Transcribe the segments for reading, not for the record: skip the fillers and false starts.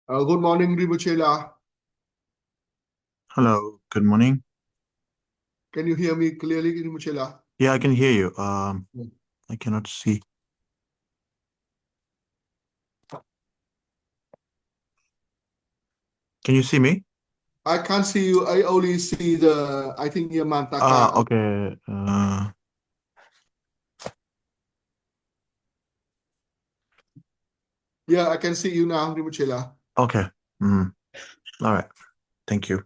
Good morning, rinpoche. Hello, good morning. Can you hear me clearly, rinpoche? Yeah, I can hear you. I cannot see. Can you see me? I can't see you. I only see I think, Yamantaka. Okay. Yeah, I can see you now, rinpoche. Okay. Mm, all right. Thank you.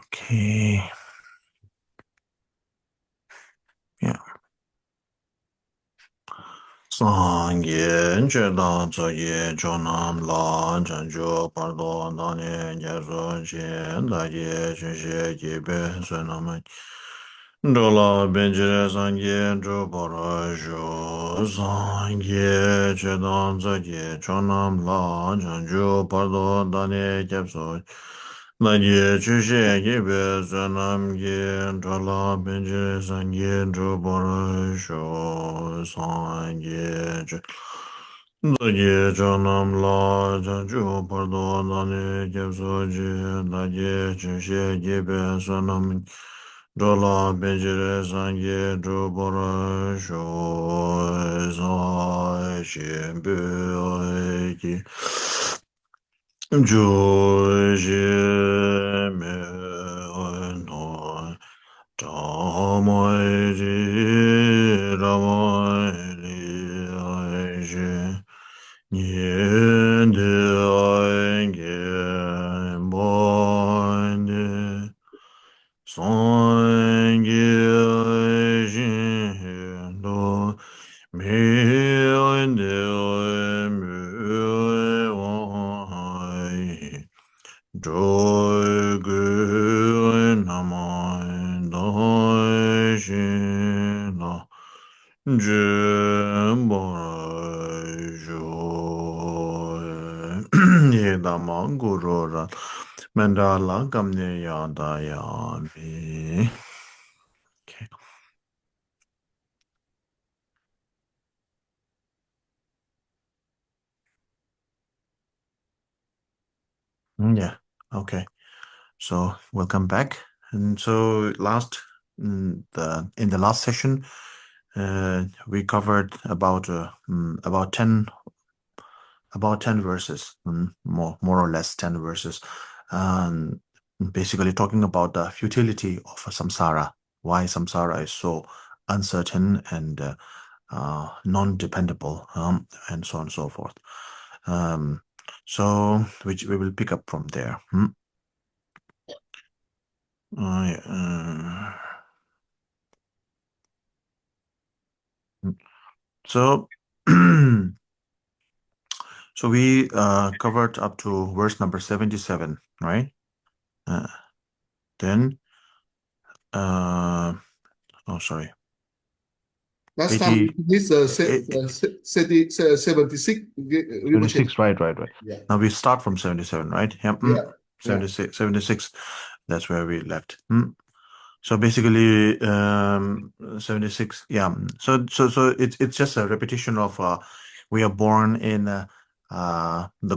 Okay. Yeah. 也大忙古罗然，曼达拉甘尼亚达亚米。Okay. Yeah. Okay. So welcome back. And so in the last session, we covered about 10 verses, more or less 10 verses, um, basically talking about the futility of samsara, why samsara is so uncertain and non-dependable, and so on and so forth. So which we will pick up from there. Yeah. So so we covered up to verse number 77, right? Then oh sorry, Last time we 80, finished 76, rinpoche. 76, right. Yeah, Now we start from 77, right? Yeah, yeah, yeah. 76, that's where we left. So basically, 76, yeah. So it's just a repetition of we are born in the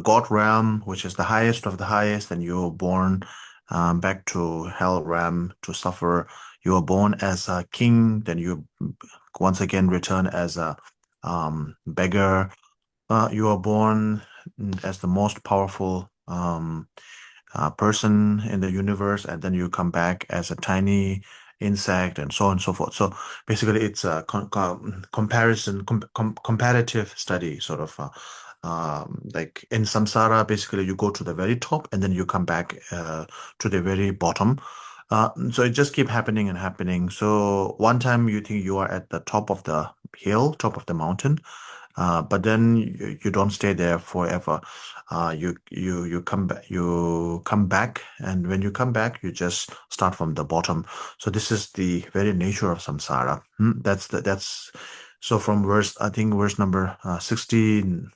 God realm, which is the highest of the highest, and you're born back to hell realm to suffer. You are born as a king, then you once again return as a beggar. You are born as the most powerful person in the universe, and then you come back as a tiny insect, and so on and so forth. So basically, it's a comparative study, sort of. Like in samsara, basically, you go to the very top, and then you come back to the very bottom. So it just keep happening and happening. So one time you think you are at the top of the hill, top of the mountain, but then you don't stay there forever. You come back, and when you come back, you just start from the bottom. So this is the very nature of samsara. That's so from verse, I think verse number 16.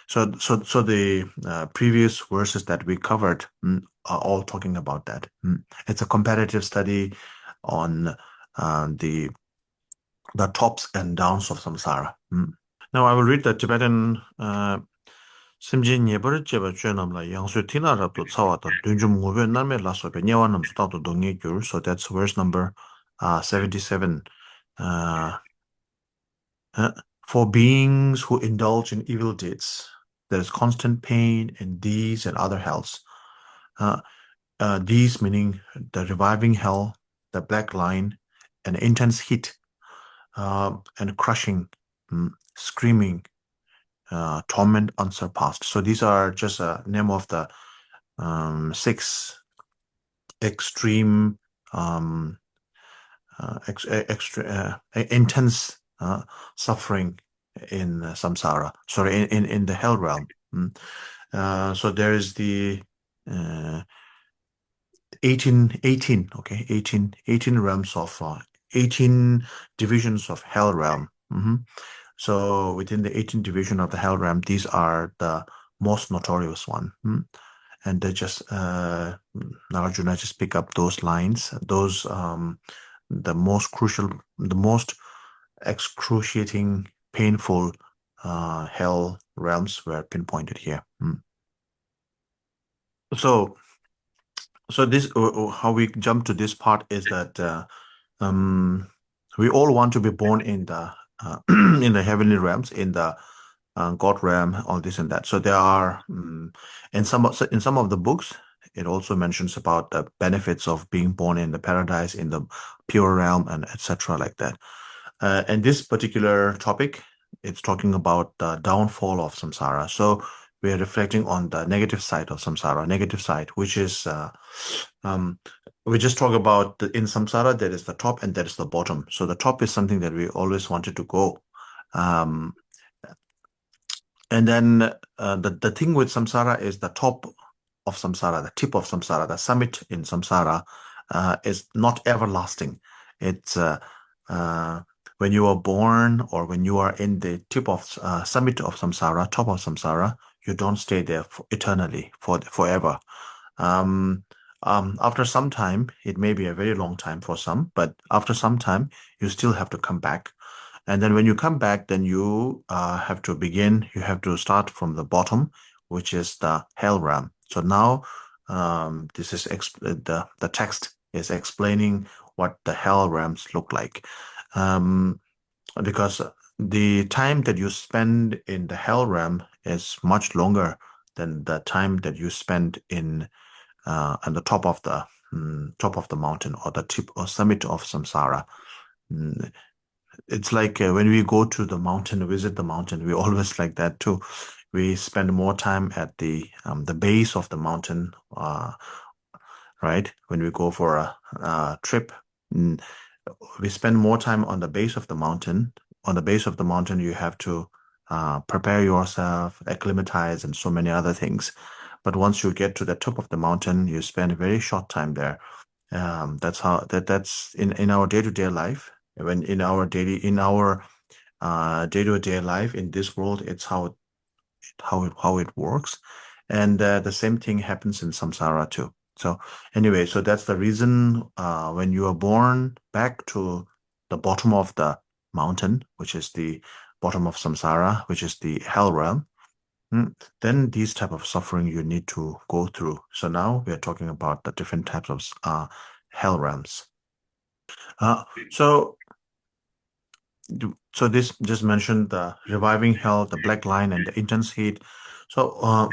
So the previous verses that we covered are all talking about that. It's a comparative study on the tops and downs of samsara. Now I will read the Tibetan 심진 예버를 제바 죄남라 양수 티나랍도 차왔던 둔좀 무변 남의 라소베 녀완남 수다도 동의줄. So that's verse number 77. For beings who indulge in evil deeds, there is constant pain in these and other hells. These meaning the reviving hell, the black line, and intense heat, and crushing, screaming, torment unsurpassed. So these are just a name of the 6 extreme, intense suffering in samsara. Sorry, in the hell realm. So there is the 18 realms of 18 divisions of hell realm. So within the 18 division of the hell realm, these are the most notorious one. And they just Nagarjuna just pick up those lines, those the most crucial, the most excruciating, painful hell realms were pinpointed here. So this how we jump to this part is that we all want to be born in the in the heavenly realms, in the God realm, all this and that. So there are in some of the books, it also mentions about the benefits of being born in the paradise, in the pure realm, and etc. like that. And this particular topic, it's talking about the downfall of samsara. So we are reflecting on the negative side of samsara, negative side, which is we just talk about in samsara, there is the top and there is the bottom. So the top is something that we always wanted to go. And then the thing with samsara is the top of samsara, the tip of samsara, the summit in samsara is not everlasting. It's when you are born or when you are in the tip of summit of samsara, top of samsara, you don't stay there eternally, forever. After some time, it may be a very long time for some, but after some time, you still have to come back. And then when you come back, then you have to start from the bottom, which is the hell realm. So now this is the text is explaining what the hell realms look like. Because the time that you spend in the hell realm is much longer than the time that you spend on the top of the mountain, or the tip or summit of samsara. It's like when we go to the mountain, visit the mountain, we always like that too. We spend more time at the base of the mountain, right? When we go for a trip, we spend more time on the base of the mountain. On the base of the mountain, you have to prepare yourself, acclimatize, and so many other things. But once you get to the top of the mountain, you spend a very short time there. That's in our day-to-day life. When in our day-to-day life in this world, it's how it works, and the same thing happens in samsara too. So anyway, so that's the reason when you are born back to the bottom of the mountain, which is the bottom of samsara, which is the hell realm, then these type of suffering you need to go through. So now we are talking about the different types of hell realms. So this just mentioned the reviving hell, the black line, and the intense heat. So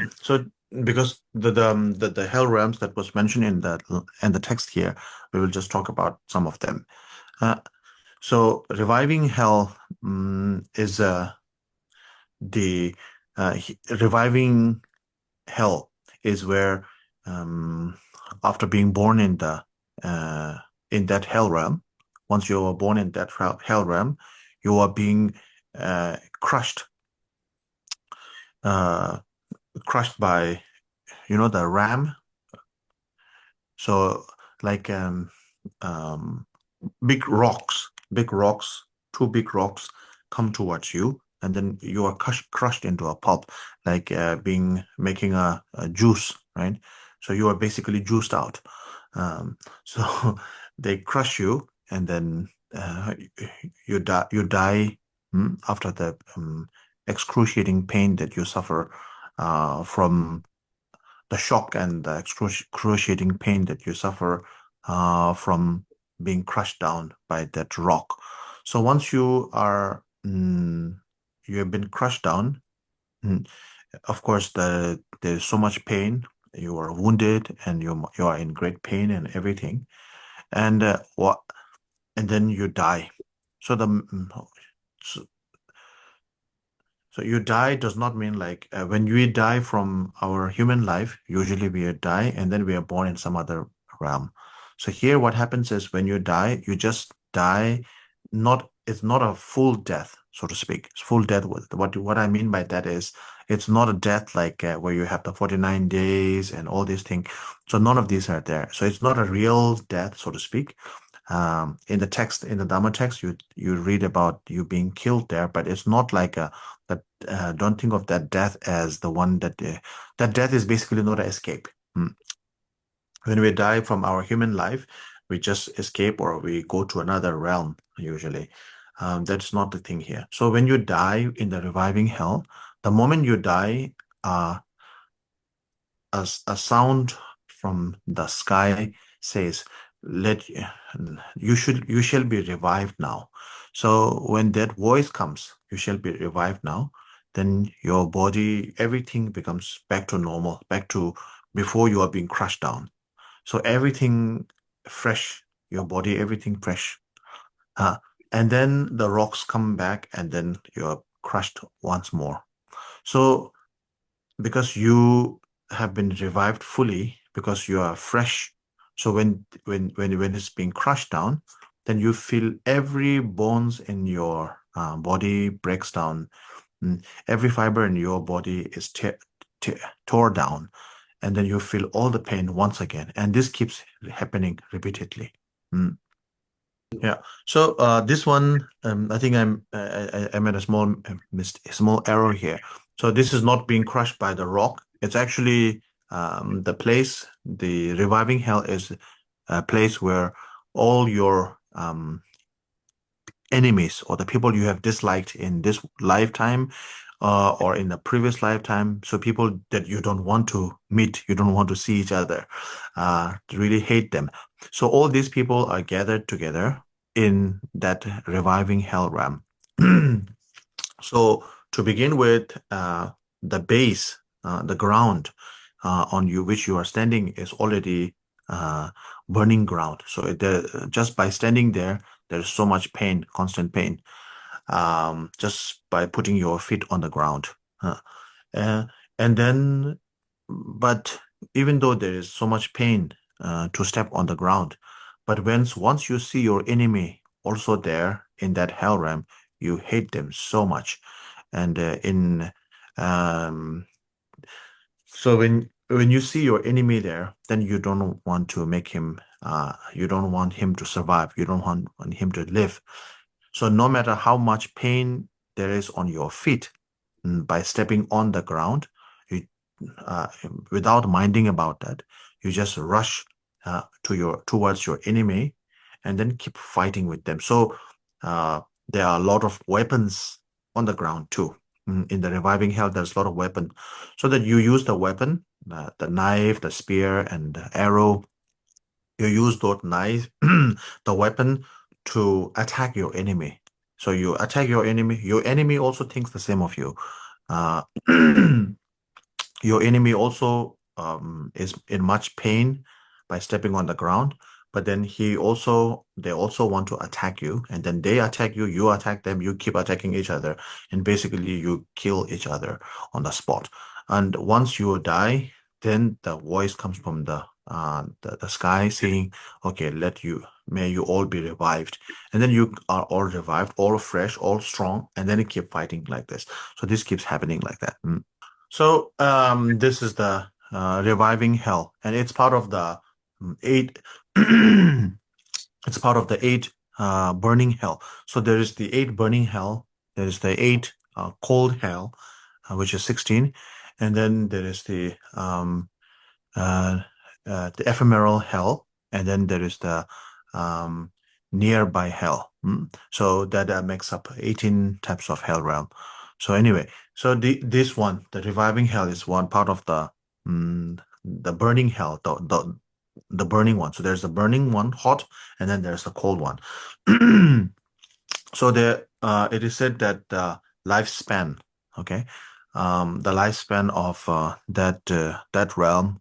because the hell realms that was mentioned in the text here, we will just talk about some of them. So reviving hell is the reviving hell is where after being born in that hell realm, once you are born in that hell realm, you are being crushed by the ram. So like big rocks, two big rocks come towards you, and then you are crushed into a pulp, like making a juice, right? So you are basically juiced out. So they crush you, and then you die. You die after the excruciating pain that you suffer from the shock and the excruciating pain that you suffer from being crushed down by that rock. So once you have been crushed down, mm, of course, there's so much pain. You are wounded, and you are in great pain and everything, and what, and then you die. So so, so you die does not mean like when we die from our human life, usually we die and then we are born in some other realm. So here what happens is when you die, you just die, it's not a full death, so to speak. It's full death. What I mean by that is it's not a death like where you have the 49 days and all these things. So none of these are there. So it's not a real death, so to speak. In the text, in the Dharma text, you read about you being killed there, but it's not like a that. Don't think of that death as the one that death is basically not an escape. Mm. When we die from our human life, we just escape or we go to another realm usually. That's not the thing here. So when you die in the reviving hell, the moment you die, uh, a sound from the sky says, "Let you shall be revived now." So when that voice comes, "You shall be revived now," then your body, everything becomes back to normal, back to before you are being crushed down. So everything fresh, your body, everything fresh. Uh, and then the rocks come back, and then you're crushed once more. So because you have been revived fully because you are fresh, so when it's being crushed down, then you feel every bones in your body breaks down. Every fiber in your body is tore down, and then you feel all the pain once again, and this keeps happening repeatedly. Mm. Yeah. So this one, I think I made a small a small error here. So this is not being crushed by the rock. It's actually the place. The reviving hell is a place where all your enemies or the people you have disliked in this lifetime or in the previous lifetime. So people that you don't want to meet, you don't want to see each other, really hate them. So all these people are gathered together in that reviving hell realm. So to begin with, the base, the ground on which you are standing is already burning ground. So just by standing there, there's so much pain, constant pain, just by putting your feet on the ground. Uh, uh, and then, but even though there is so much pain to step on the ground, but once you see your enemy also there in that hell realm, you hate them so much. And um, so when you see your enemy there, then you don't want to make him, you don't want him to survive. You don't want him to live. So no matter how much pain there is on your feet, by stepping on the ground, you, uh, without minding about that, you just rush towards your enemy, and then keep fighting with them. So uh, there are a lot of weapons on the ground too. In the reviving hell, there's a lot of weapon, so that you use the weapon, the knife, the spear, and the arrow. You use those knives, the weapon, to attack your enemy. So you attack your enemy. Your enemy also thinks the same of you. Uh, your enemy also is in much pain by stepping on the ground, but then they also want to attack you, and then they attack you, you attack them, you keep attacking each other, and basically you kill each other on the spot. And once you die, then the voice comes from the sky saying, "Okay, may you all be revived," and then you are all revived, all fresh, all strong, and then you keep fighting like this. So this keeps happening like that. So this is the reviving hell, and it's part of the eight. It's part of the eight burning hell. So there is the eight burning hell. There is the eight cold hell, which is 16, and then there is the ephemeral hell, and then there is the nearby hell. So that makes up 18 types of hell realm. So anyway, so this one, the reviving hell, is one part of the burning hell, the burning one. So there's the burning one, hot, and then there's the cold one. So it is said that the lifespan, okay, the lifespan of that realm,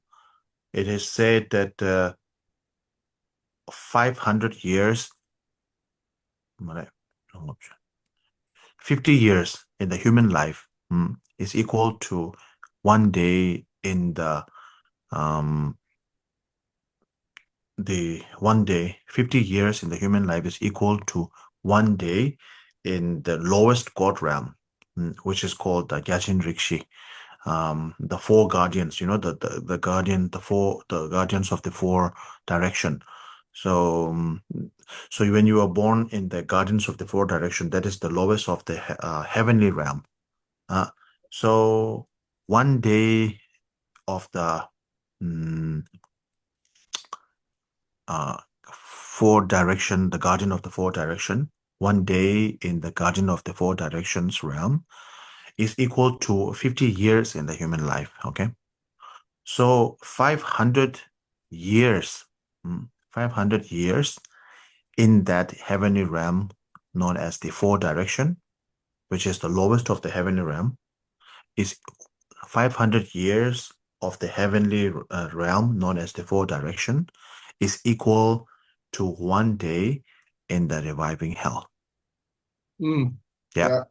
it is said that 500 years, 50 years in the human life is equal to one day in um, the 50 years in the human life is equal to one day in the lowest god realm, which is called the Gyajin Rikshi. The four guardians, the guardians of the four direction. So, so when you are born in the guardians of the four direction, that is the lowest of the heavenly realm. So one day of the four direction, the guardian of the four direction, one day in the guardian of the four directions realm is equal to 50 years in the human life. Okay. So 500 years, 500 years in that heavenly realm known as the four direction, which is the lowest of the heavenly realm, is 500 years of the heavenly realm known as the four direction is equal to one day in the reviving hell. Yeah.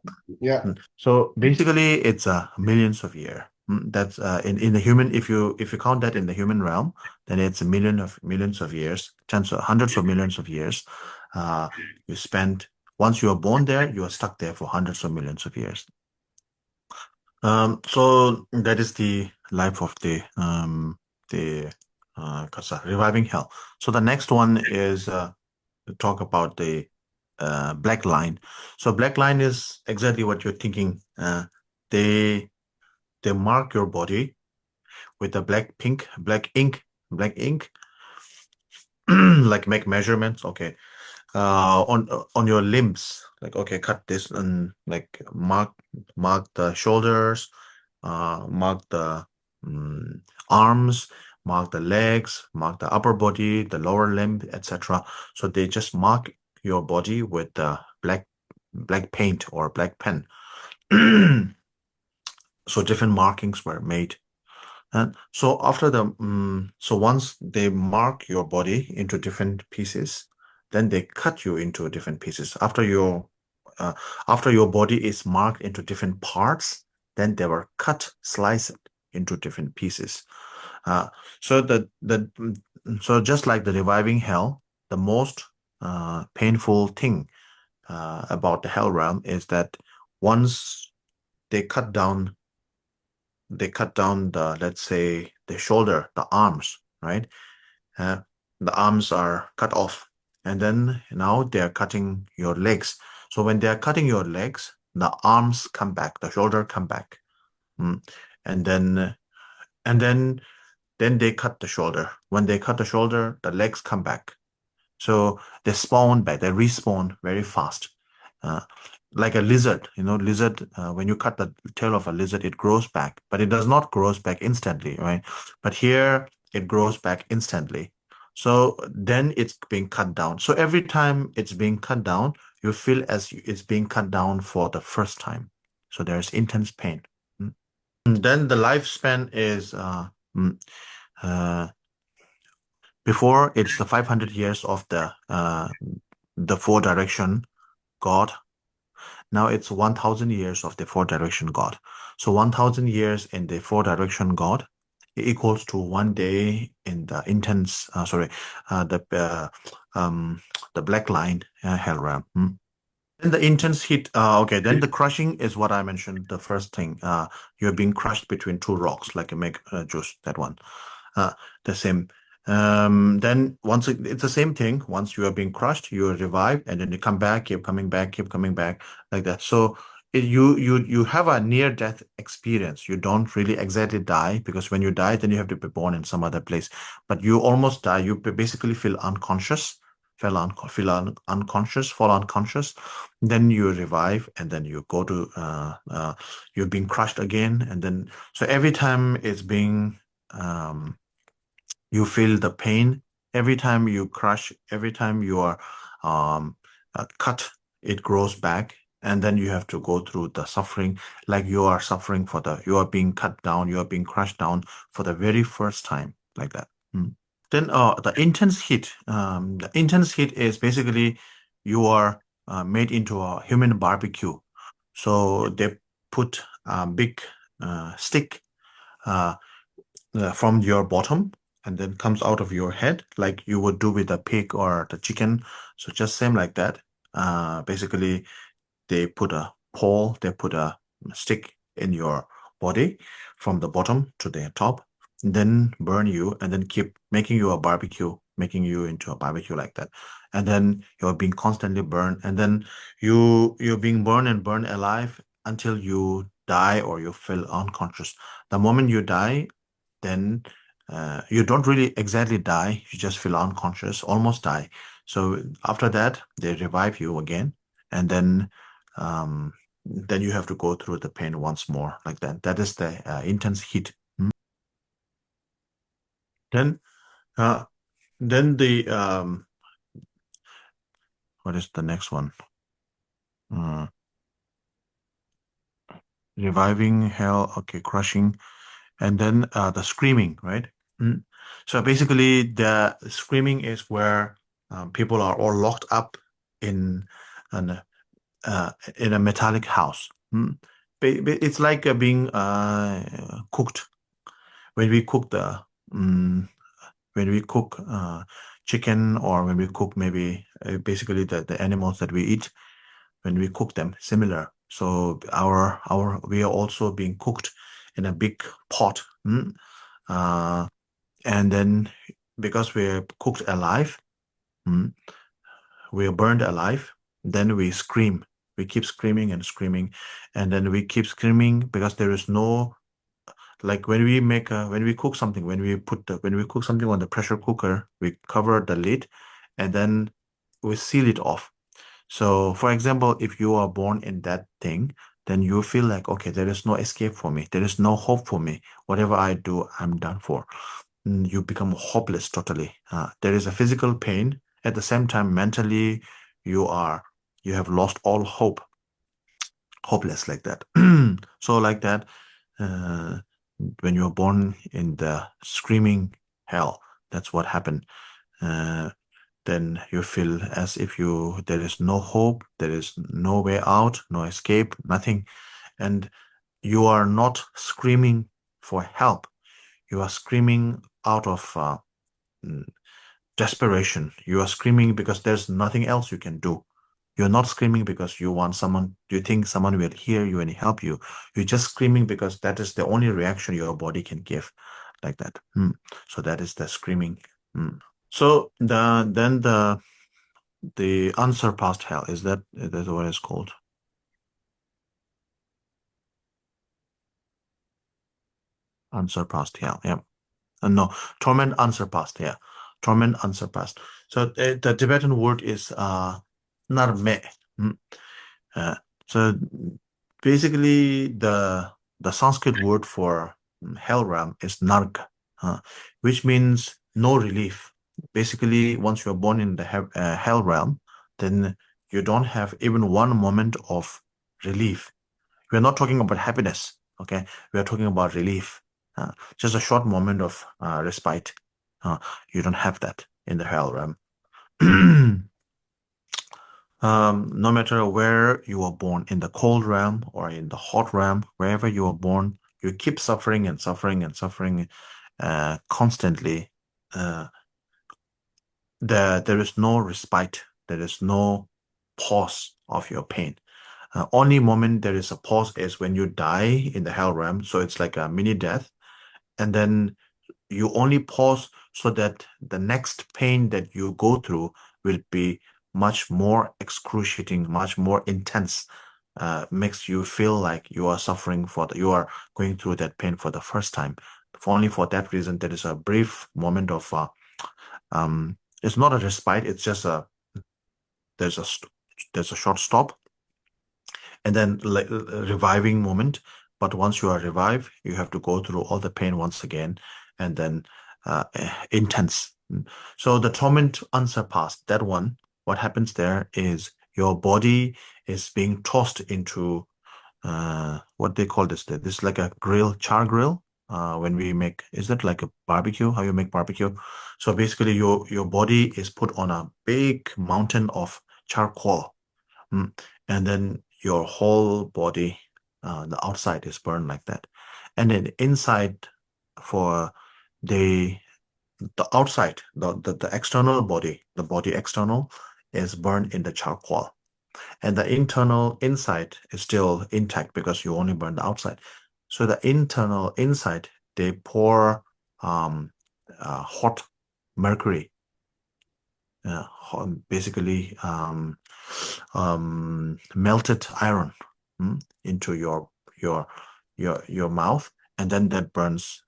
So basically, it's millions of years. That's in the human. If you count that in the human realm, then it's millions of years, hundreds of millions of years. You spend once you are born there, you are stuck there for hundreds of millions of years. So that is the life of the reviving hell. So the next one is to talk about the black line. So black line is exactly what you're thinking. They mark your body with a black ink, like make measurements. Okay, on your limbs, like, okay, cut this and like mark the shoulders, mark the arms, mark the legs, mark the upper body, the lower limb, etc. So they just mark your body with black paint or black pen. So different markings were made. And so after so once they mark your body into different pieces, then they cut you into different pieces. After your body is marked into different parts, then they were sliced into different pieces. So so just like the reviving hell, the most painful thing about the hell realm is that once they cut down the, let's say, the shoulder, the arms, right? The arms are cut off, and then now they are cutting your legs. So when they are cutting your legs, the arms come back, the shoulder come back, and then they cut the shoulder. When they cut the shoulder, the legs come back. So they spawn back, they respawn very fast. Like a lizard, when you cut the tail of a lizard, it grows back, but it does not grow back instantly, right? But here it grows back instantly. So then it's being cut down. So every time it's being cut down, you feel as it's being cut down for the first time. So there's intense pain. And then the lifespan is before it's the 500 years of the four direction God. Now it's 1,000 years of the four direction God. So 1,000 years in the four direction God equals to one day in the intense, the black line hell realm. Then the intense heat. Okay, then the crushing is what I mentioned. The first thing, you're being crushed between two rocks, like a make juice. That one, the same. Then once it's the same thing. Once you are being crushed, you are revived, and then you come back, keep coming back, like that. So you have a near-death experience. You don't really exactly die, because when you die, then you have to be born in some other place. But you almost die. You basically feel unconscious, unconscious, fall unconscious. Then you revive, and then you go to you're being crushed again, and then so every time it's being you feel the pain every time you crush, every time you are cut, it grows back, and then you have to go through the suffering, like you are suffering you are being cut down, you are being crushed down for the very first time, like that. Then the intense heat is basically you are made into a human barbecue. So they put a big stick uh, from your bottom, and then comes out of your head like you would do with the pig or the chicken. So just same like that. Basically, they put a pole, they put a stick in your body from the bottom to the top, then burn you, and then keep making you a barbecue, making you into a barbecue like that. And then you're being constantly burned, and then you're being burned and burned alive until you die or you feel unconscious. The moment you die, then you don't really exactly die, you just feel unconscious, almost die. So after that, they revive you again, and then you have to go through the pain once more, like that. That is the intense heat. Then, uh, then the what is the next one? Uh, Reviving, hell, okay, crushing, and then the screaming, right? Mm. So basically, the screaming is where people are all locked up in an in a metallic house. It's like being cooked. When we cook mm, when we cook chicken, or when we cook maybe basically the animals that we eat, when we cook them, similar. So our we are also being cooked in a big pot. Uh, and then because we're cooked alive, mm, we are burned alive, then we scream. We keep screaming and screaming, and then we keep screaming because there is no, like when we cook something, when we cook something on the pressure cooker, we cover the lid, and then we seal it off. So, for example, if you are born in that thing, then you feel like, okay, there is no escape for me. There is no hope for me. Whatever I do, I'm done for. You become hopeless totally. There is a physical pain. At the same time, mentally, you are you have lost all hope, hopeless like that. So like that, uh, when you're born in the screaming hell, that's what happened. Uh, then you feel as if there is no hope, there is no way out, no escape, nothing, and you are not screaming for help. You are screaming out of mm, desperation. You are screaming because there's nothing else you can do. You're not screaming because you think someone will hear you and help you. You're just screaming because that is the only reaction your body can give, like that. So that is the screaming. So then the unsurpassed hell, is that what it's called? Unsurpassed hell. Yeah. No, torment unsurpassed. Yeah. Torment unsurpassed. So the Tibetan word is narme. Mm. Uh, so basically, the Sanskrit word for hell realm is narg, which means no relief. Basically, once you're born in the hell realm, then you don't have even one moment of relief. We're not talking about happiness, okay? We are talking about relief. Just a short moment of respite. You don't have that in the hell realm. No matter where you are born, in the cold realm or in the hot realm, wherever you are born, you keep suffering and suffering and suffering constantly. Uh, there is no respite. There is no pause of your pain. Only moment there is a pause is when you die in the hell realm. So it's like a mini death. And then you only pause so that the next pain that you go through will be much more excruciating, much more intense. makes you feel like you are suffering you are going through that pain for the first time. Only for that reason, there is a brief moment of it's not a respite. It's just there's a there's a short stop, and then like reviving moment. But once you are revived, you have to go through all the pain once again, and then intense. So the torment unsurpassed, that one, what happens there is your body is being tossed into what they call this. This is like a char grill. When we make, is that like a barbecue? How you make barbecue? So basically, your body is put on a big mountain of charcoal. And then your whole body, the outside is burned like that. And then inside for the outside, the external body, the body external is burned in the charcoal. And the internal inside is still intact because you only burn the outside. So the internal inside, they pour hot mercury, basically melted iron into your mouth, and then that burns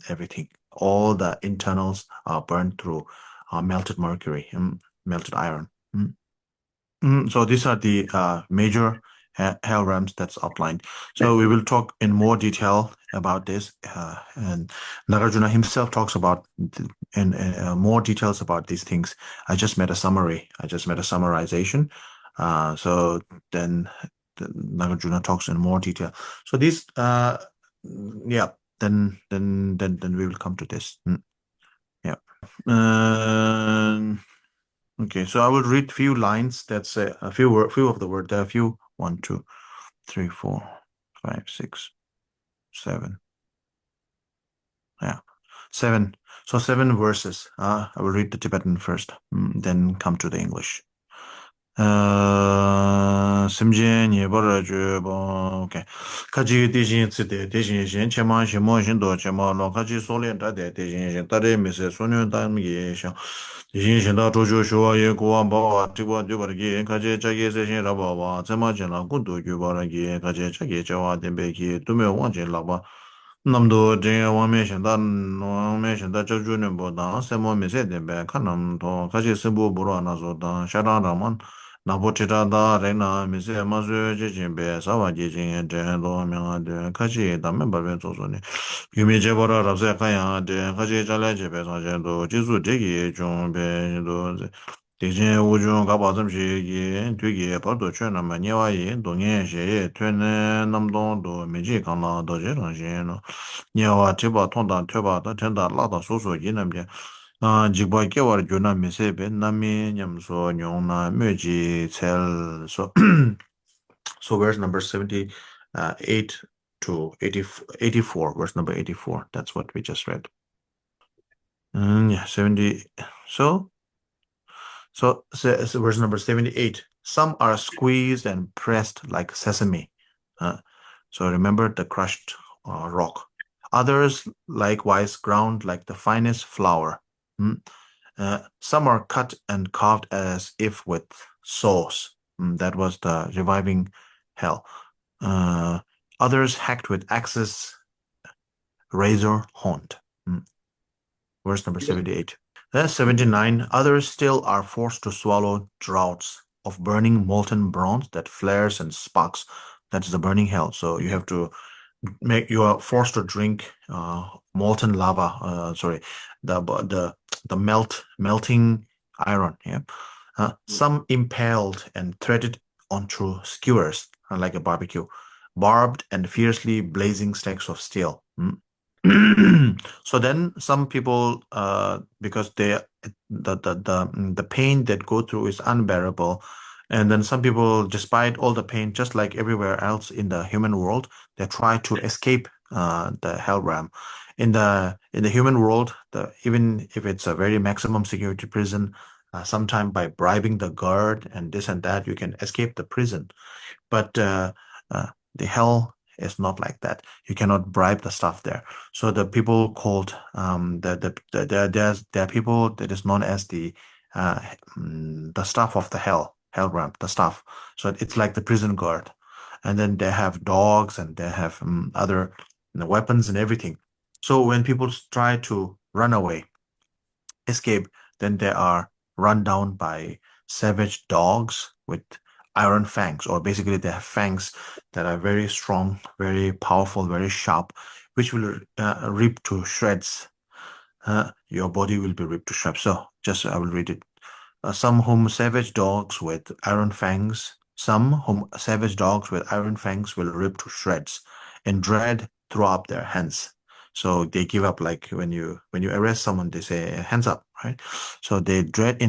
everything. All the internals are burned through melted mercury, melted iron. So these are the major hell realms that's outlined. So we will talk in more detail about this, and Nagarjuna himself talks about in more details about these things. I just made a summary. I just made a summarization. So then Nagarjuna talks in more detail. So these, yeah. Then we will come to this. Yeah. Okay, so I will read few lines. That's a few of the word. There are a few. 1, 2, 3, 4, 5, 6, 7. Yeah, 7. So 7 verses. I will read the Tibetan first, then come to the English. Simjian Yebara Jubo, okay. Kaji Dijin City, Dijin Shin, Chema, Shimo, Shindo, Chema, no Kaji Solian Tade, Dijin Shin, Tade, Mrs. Sunu Dam Ye, Dijin Shinda, Jojo, Shua, Yekuan, Bawa, Tiwa, Dubargi, Kaji, Chagi, Session, Rabawa, Tema Jena, Gundu, Yubaragi, Kaji, Chagi, Jawa, Dembeki, Tume, Wanjin, Laba. 남도 제 와메신다 와메신다 저주는 보다 세모 메세데베 칸남도 같이 스부 보러 나서다 샤라라만 나보티다다 레나 메세 마즈 제진베 사와지진 제도 명한데 같이 담면 발변 조선이 유미제 보러 라서 가야데 같이 잘래제베 사제도 지수 되기 좀 배도 대신 우중 가봐점시 되게 봐도 ჩვენ만 녀와이 동해시 퇴는 남동도 메지 강나 도제랑신 녀와 티바 통다 퇴바다 텐다 라다 소소 이남게 지바 개월 주나 메세베 남미 냠소 뇽나 메지 첼소 so verse number 78 to 80, 84, verse number 84, that's what we just read. Yeah, 70. So verse number 78. Some are squeezed and pressed like sesame. So remember the crushed rock. Others likewise ground like the finest flour. Some are cut and carved as if with saws. That was the reviving hell. Others hacked with axes, razor honed. Verse number 78. 79. Others still are forced to swallow draughts of burning molten bronze that flares and sparks. That's the burning hell. So you have to you are forced to drink molten lava. Sorry, the melting iron. Yeah. Some impaled and threaded onto skewers, like a barbecue, barbed and fiercely blazing stacks of steel. So then some people, because the pain that go through is unbearable, and then some people, despite all the pain, just like everywhere else in the human world, they try to escape the hell realm. In the human world, even if it's a very maximum security prison, sometime by bribing the guard and this and that, you can escape the prison. But the hell is not like that. You cannot bribe the staff there. So the people called there are people that is known as the staff of the hell realm, the staff. So it's like the prison guard. and then they have dogs and they have other weapons and everything. So when people try to run away, escape, then they are run down by savage dogs with iron fangs, or basically they have fangs that are very strong, very powerful, very sharp, which will rip to shreds. Your body will be ripped to shreds. So just I will read it. Some whom savage dogs with iron fangs, some whom savage dogs with iron fangs will rip to shreds, in dread throw up their hands. So they give up, like when you arrest someone, they say hands up, right? So they dread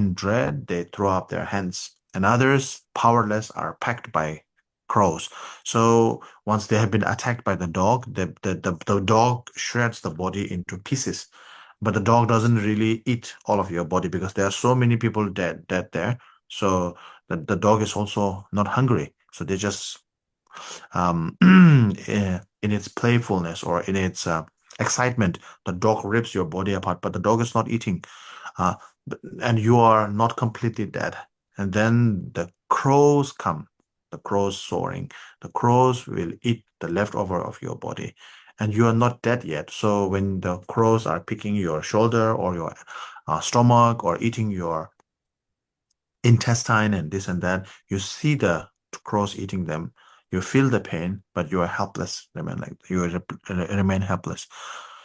they throw up their hands, and others powerless are packed by crows. So once they have been attacked by the dog, the dog shreds the body into pieces, but the dog doesn't really eat all of your body because there are so many people dead there. So the dog is also not hungry. So they just in its playfulness or in its excitement, the dog rips your body apart, but the dog is not eating. Uh, and you are not completely dead. And then the crows come, the crows soaring. The crows will eat the leftover of your body. And you are not dead yet. So when the crows are picking your shoulder or your stomach or eating your intestine and this and that, you see the crows eating them. You feel the pain, but you are helpless. Remain helpless.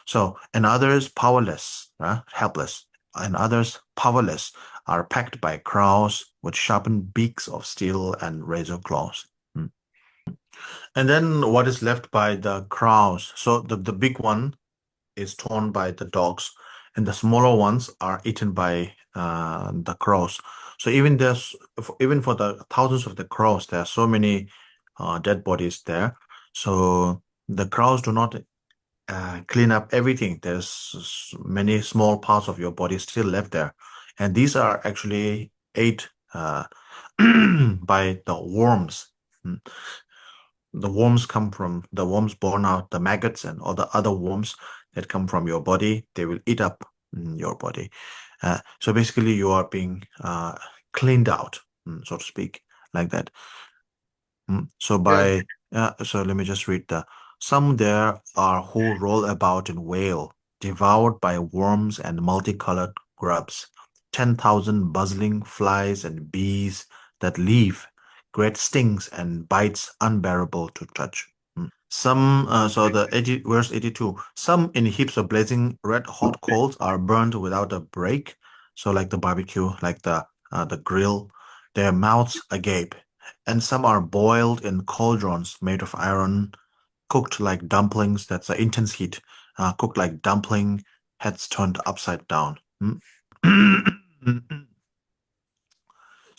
So, and others powerless, helpless, and others powerless are packed by crows with sharpened beaks of steel and razor claws. Hmm. And then what is left by the crows? So the big one is torn by the dogs, and the smaller ones are eaten by the crows. So even for the thousands of the crows, there are so many dead bodies there. So the crows do not clean up everything. There's many small parts of your body still left there, and these are actually ate by the worms. Mm. The worms come from the worms born out, the maggots and all the other worms that come from your body. They will eat up your body. So basically, you are being cleaned out, so to speak, like that. So Yeah. so let me just read the some there are who roll about in wail, devoured by worms and multicolored grubs, 10,000 buzzing flies and bees that leave great stings and bites unbearable to touch. So verse 82, some in heaps of blazing red hot coals are burned without a break. So like the barbecue, like the grill, their mouths agape. And some are boiled in cauldrons made of iron, cooked like dumplings. That's the intense heat. Cooked like dumpling, heads turned upside down.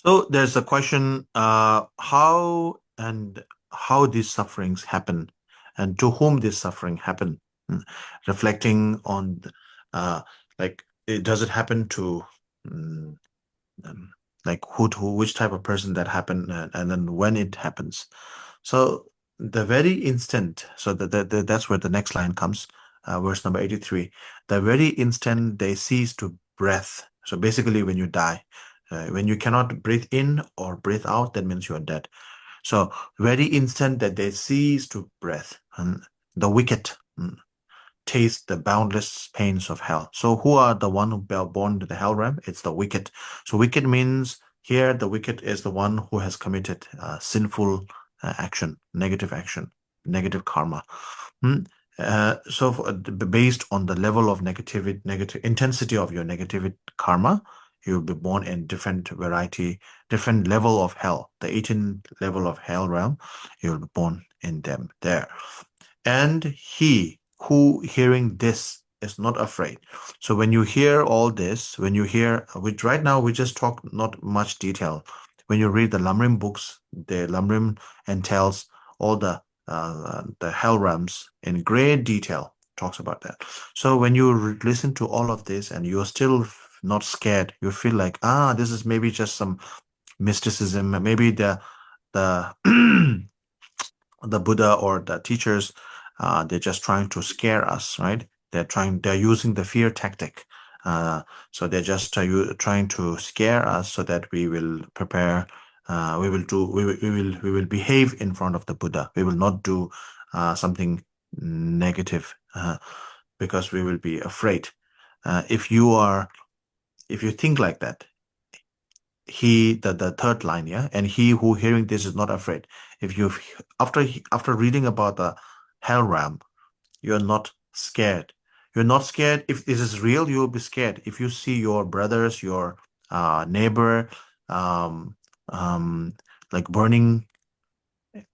So there's a question, how these sufferings happen and to whom this suffering happen. Mm. Reflecting on, uh, does it happen to, mm, um, like which type of person that happened, and then when it happens. So the very instant, so that's where the next line comes, verse number 83. The very instant they cease to breath. So basically, when you die, when you cannot breathe in or breathe out, that means you are dead. So very instant that they cease to breath, and the wicked taste the boundless pains of hell. So who are the one who are born to the hell realm? It's the wicked. So wicked means here the wicked is the one who has committed sinful action, negative karma. Hmm? Based on the level of negative intensity of your negative karma, you'll be born in different variety, different level of hell. The 18 level of hell realm, you'll be born in them there. And he who hearing this is not afraid. So when you hear all this, when you hear, which right now we just talk not much detail. When you read the Lamrim books, the Lamrim entails all the hell realms in great detail, talks about that. So when you listen to all of this and you're still not scared, you feel like, this is maybe just some mysticism, maybe the the Buddha or the teachers, they're just trying to scare us, right? They're using the fear tactic. So they're just trying to scare us so that we will prepare we will behave in front of the Buddha. We will not do something negative because we will be afraid. If you think like that, the third line, yeah, and he who hearing this is not afraid. If you after reading about the hell realm, you're not scared. You're not scared. If this is real, you will be scared. If you see your brothers, your neighbor, um, um, like burning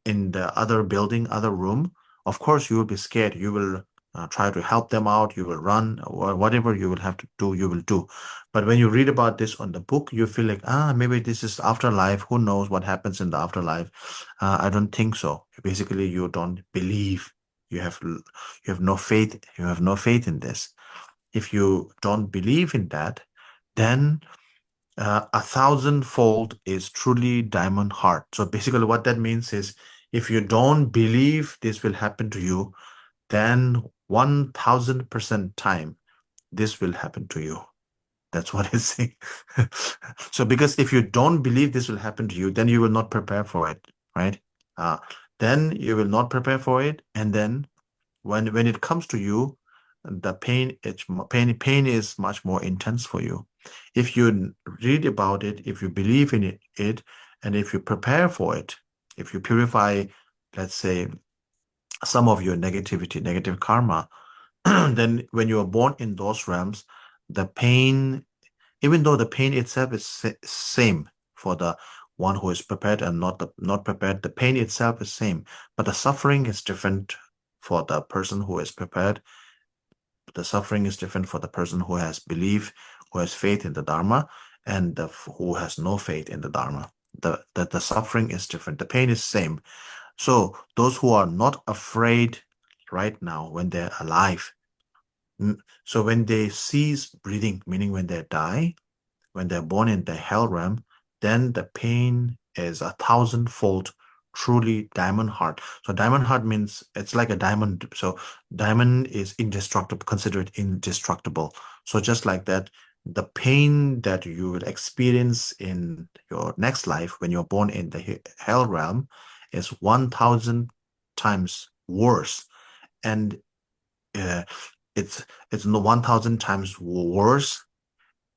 in the other building, other room, of course you will be scared. You will try to help them out. You will run, or whatever you will have to do, you will do. But when you read about this on the book, you feel like, maybe this is afterlife. Who knows what happens in the afterlife? I don't think so. Basically, you don't believe. You have no faith. You have no faith in this. If you don't believe in that, then a thousandfold is truly diamond heart. So basically, what that means is if you don't believe this will happen to you, then 1000% time this will happen to you. That's what it's saying. So because if you don't believe this will happen to you, then you will not prepare for it, right? Uh, then you will not prepare for it, and then when it comes to you, the pain is much more intense for you. If you read about it, if you believe in it, and if you prepare for it, if you purify, let's say, some of your negative karma, then when you are born in those realms, the pain, even though the pain itself is same for the one who is prepared and not prepared, the pain itself is same, but the suffering is different for the person who is prepared. The suffering is different for the person who has belief, who has faith in the Dharma, and who has no faith in the Dharma. The suffering is different. The pain is same. So those who are not afraid right now when they're alive, so when they cease breathing, meaning when they die, when they're born in the hell realm, then the pain is a thousandfold truly diamond heart. So diamond heart means it's like a diamond. So diamond is indestructible, considered indestructible. So just like that, the pain that you will experience in your next life when you're born in the hell realm is 1000 times worse. And uh, it's 1000 times worse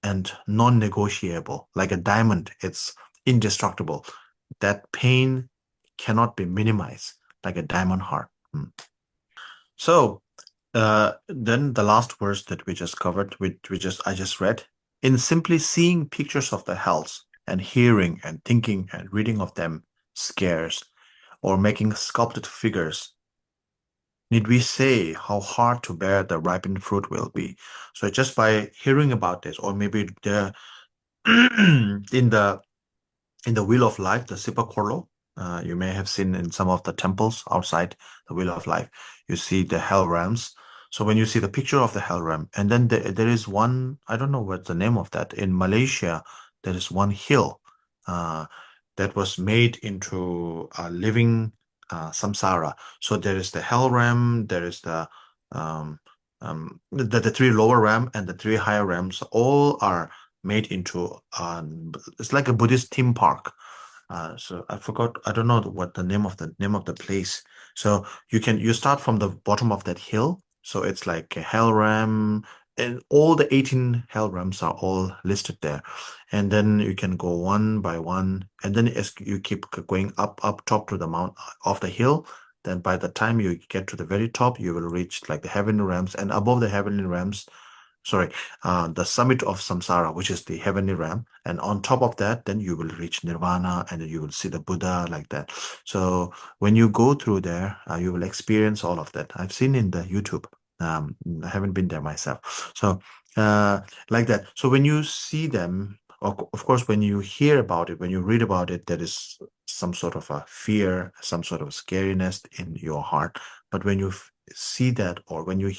and non-negotiable. Like a diamond, it's indestructible. That pain cannot be minimized, like a diamond heart. So then the last verse that we just covered, I just read, in simply seeing pictures of the hells and hearing and thinking and reading of them scarce, or making sculpted figures, need we say how hard to bear the ripened fruit will be? So just by hearing about this, or maybe the in the Wheel of Life, the Sipakolo, you may have seen in some of the temples outside the Wheel of Life, you see the hell realms. So when you see the picture of the hell realm, and then there is one, I don't know what's the name of that. In Malaysia, there is one hill uh, that was made into a living samsara. So there is the hell realm, there is um, the three lower realm and the three higher realms, all are made into it's like a Buddhist theme park. So I forgot, I don't know what the name of the place. So you start from the bottom of that hill. So it's like a hell ram, and all the 18 hell rams are all listed there. And then you can go one by one, and then as you keep going up top to the mount of the hill, then by the time you get to the very top, you will reach like the heavenly realms, and above the heavenly realms, sorry, the summit of samsara, which is the heavenly realm. And on top of that, then you will reach nirvana, and then you will see the Buddha, like that. So when you go through there, you will experience all of that. I've seen in the YouTube. I haven't been there myself. So like that. So when you see them, of course, when you hear about it, when you read about it, there is some sort of a fear, some sort of scariness in your heart. But when you see that, or when you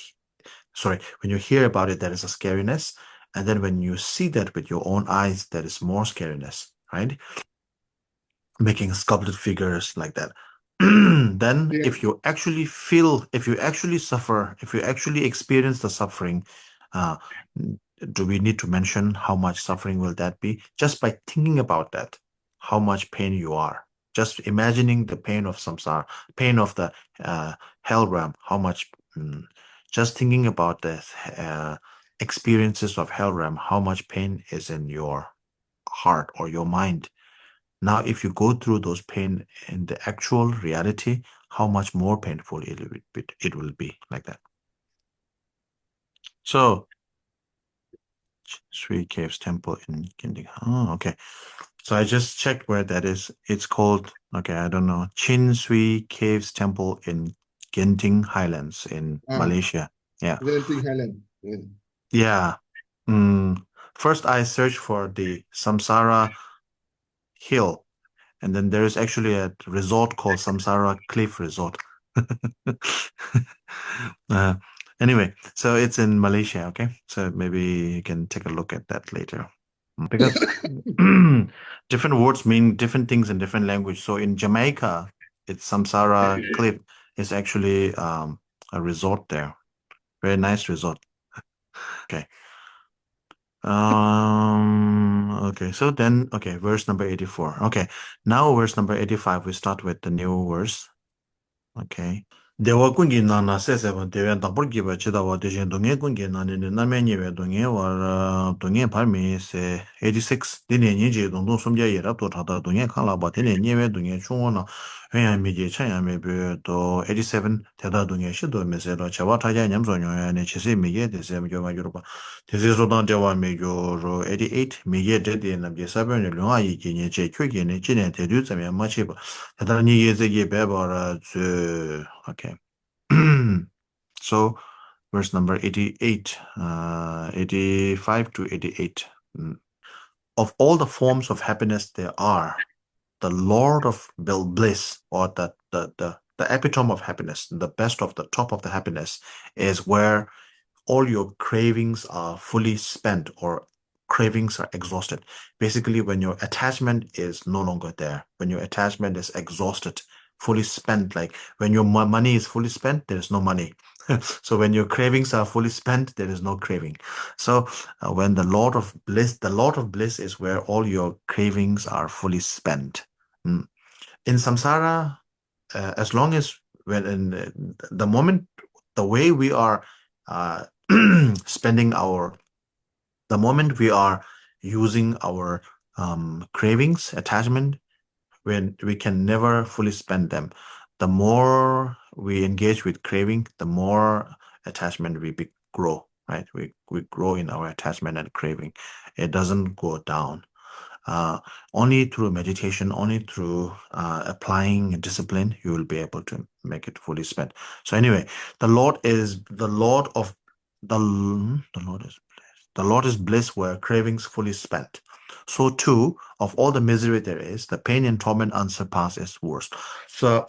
hear about it, there is a scariness. And then when you see that with your own eyes, there is more scariness, right? Making sculpted figures like that. Then Yeah. if you actually suffer, if you actually experience the suffering, uh, do we need to mention how much suffering will that be? Just by thinking about that, how much pain you are. Just imagining the pain of samsara, pain of the hell realm, how much, just thinking about the experiences of hell realm, how much pain is in your heart or your mind. Now, if you go through those pain in the actual reality, how much more painful it will be like that. So, Sri Caves Temple in Kindig. Oh, okay. So I just checked where that is. It's called, okay, I don't know, Chin Sui Caves Temple in Genting Highlands in Malaysia. Yeah. Genting Highland. Yeah. First, I searched for the Samsara Hill, and then there is actually a resort called Samsara Cliff Resort. uh, anyway, so it's in Malaysia, okay? So maybe you can take a look at that later. Because different words mean different things in different language. So in Jamaica, it's Samsara Cliff. It's actually a resort there. Very nice resort. Okay. Okay, so then, okay, verse number 84. Okay, now verse number 85, we start with the new verse. Okay. Dewa kungi nana seseba dewa dapur giba chidawa dejen donge kungi nani name nyewe donge war donge parmi se 86 dine nyeje dongdong somja yera to tada donge kala ba dine nyewe donge chungwa na henya meje chanya mebe to 87 teda donge shido mese do chawa taja nyamso nyoya ne chise mege dese mege ma yoruba dese sodan dewa mege ro 88 mege dede namje sabyo ne lunga yi ki nyeje kyo ki ne chine tedu tsamya ma chiba teda nye zege beba zu okay. So, verse number 88, 85 to 88. Of all the forms of happiness there are, the Lord of bliss, or the epitome of happiness, the best of the top of the happiness, is where all your cravings are fully spent or cravings are exhausted. Basically, when your attachment is no longer there, when your attachment is exhausted, fully spent, like when your money is fully spent, there is no money. So when your cravings are fully spent, there is no craving. So when the Lord of bliss is where all your cravings are fully spent. In samsara, as long as when in the moment, the way we are spending the moment we are using our cravings, attachment, when we can never fully spend them. The more we engage with craving, the more attachment we grow, right? We grow in our attachment and craving. It doesn't go down. Only through meditation, only through applying discipline, you will be able to make it fully spent. So anyway, the Lord is the Lord of the Lord is bliss. The Lord is bliss where cravings fully spent. So too, of all the misery there is, the pain and torment unsurpassed is worst. So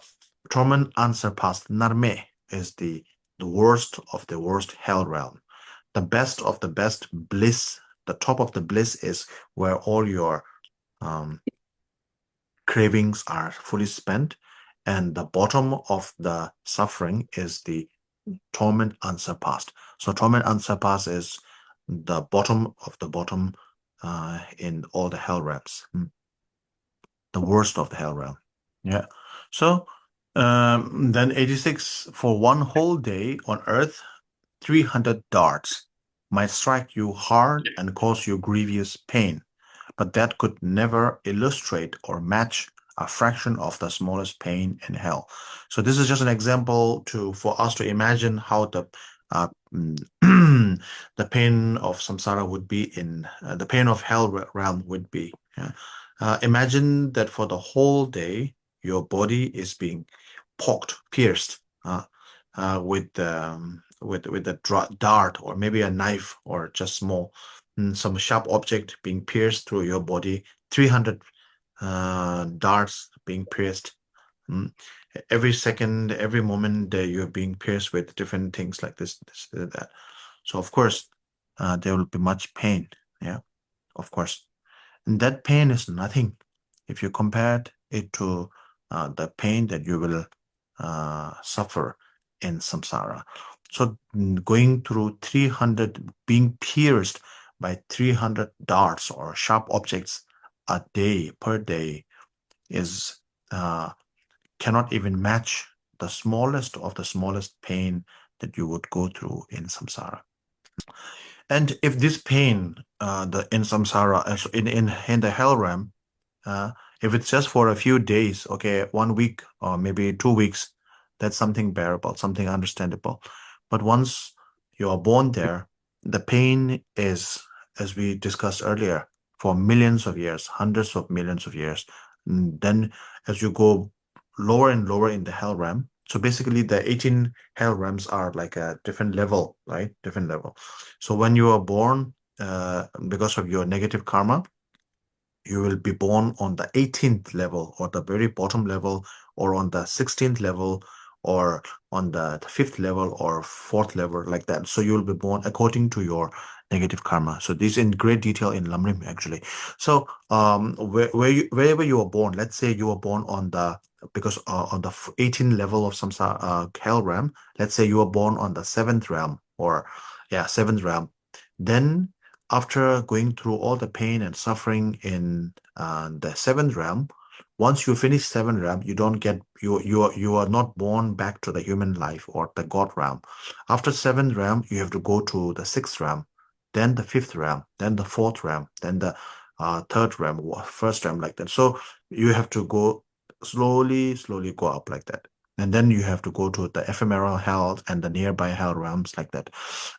torment unsurpassed, narme, is the worst of the worst hell realm. The best of the best bliss, the top of the bliss is where all your cravings are fully spent, and the bottom of the suffering is the torment unsurpassed. So torment unsurpassed is the bottom of the bottom in all the hell realms, the worst of the hell realm. Yeah. So then 86, for one whole day on earth, 300 darts might strike you hard and cause you grievous pain, but that could never illustrate or match a fraction of the smallest pain in hell. So this is just an example for us to imagine how the the pain of samsara would be in the pain of hell realm would be. Yeah. Imagine that for the whole day your body is being pierced with a dart or maybe a knife or just small some sharp object being pierced through your body, 300 darts being pierced. Every second, every moment you're being pierced with different things like this, that. So of course, there will be much pain. Yeah, of course. And that pain is nothing if you compare it to the pain that you will suffer in samsara. So going through 300, being pierced by 300 darts or sharp objects a day per day is cannot even match the smallest of the smallest pain that you would go through in samsara. And if this pain, in samsara, so in the hell realm, if it's just for a few days, okay, 1 week or maybe 2 weeks, that's something bearable, something understandable. But once you are born there, the pain is, as we discussed earlier, for millions of years, hundreds of millions of years. Then as you go lower and lower in the hell realm, so basically the 18 hell realms are like a different level, right? Different level. So when you are born, because of your negative karma, you will be born on the 18th level or the very bottom level or on the 16th level or on the 5th level or 4th level, like that. So you will be born according to your negative karma. So this in great detail in Lamrim, actually. So wherever you are born, let's say you were born on the, because on the 18th level of samsara, hell realm, let's say you were born on the 7th realm, or 7th realm, then after going through all the pain and suffering in the 7th realm, once you finish 7th realm, you don't get you are not born back to the human life or the God realm. After 7th realm, you have to go to the 6th realm, then the 5th realm, then the 4th realm, then the 3rd realm, 1st realm, like that. So you have to go slowly go up like that. And then you have to go to the ephemeral hell and the nearby hell realms, like that.